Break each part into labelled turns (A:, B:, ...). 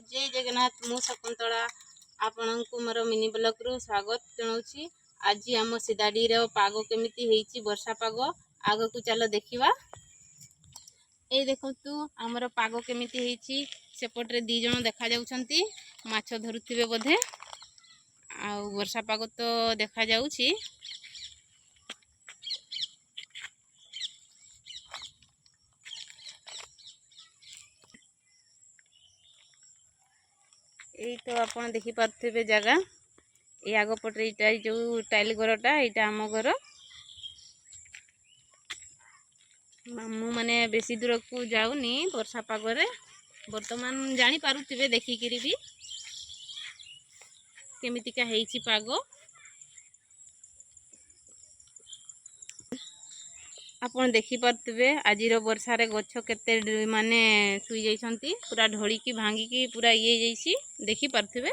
A: जय जगन्नाथ मु शकुंतला आपणको मोर mini blog रु स्वागत जनाऊँगी। आज आम सीधाडी पाग केमिति हेची वर्षा पाग आग को चलो देखिबा। ए देखंतु आमर पाग केमिति हेची सेपटरे दी जण देखा जाउछंती माछ धरुथिबे बोधे आ वर्षा पाग तो देखा जाउछि। यही तो आप देखी पारे जगह ये आग पटे यहाँ जो टाइल घरटा यहाँ आम घर मु माने बेसी दूर को जाऊनी वर्षा पागरे बर्तमान जानी पारुथिबे देखिकिरी भी केमितिका हेची पाग। आपन देखि पारुथिबे आजिर वर्षारे गछ केते माने सुई जाइछंती पूरा ढळिकी भांगिकी पूरा ये जाइछि देखि पारुथिबे।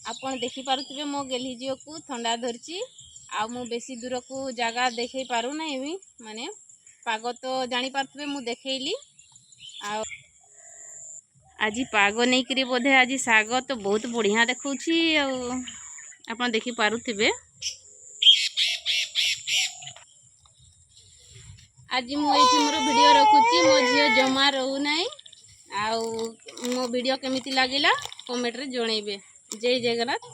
A: आपन देखि पारुथिबे मो गेली जियो को ठंडा धरछि आ मु बेसी दूर को जगह देखै पारु नै भी माने पाग तो जानी पारुथिबे मु देखैली आ आजी पाग नै करी बोधे आजी साग तो बहुत बढ़िया देखौछि आ आपन देखि पारुथिबे। आज मुझे मोर वीडियो रखुची मो झील जमा रहू नाई आ मो वीडियो केमिति लागिला कमेंट रे जणैबे। जय जगन्नाथ।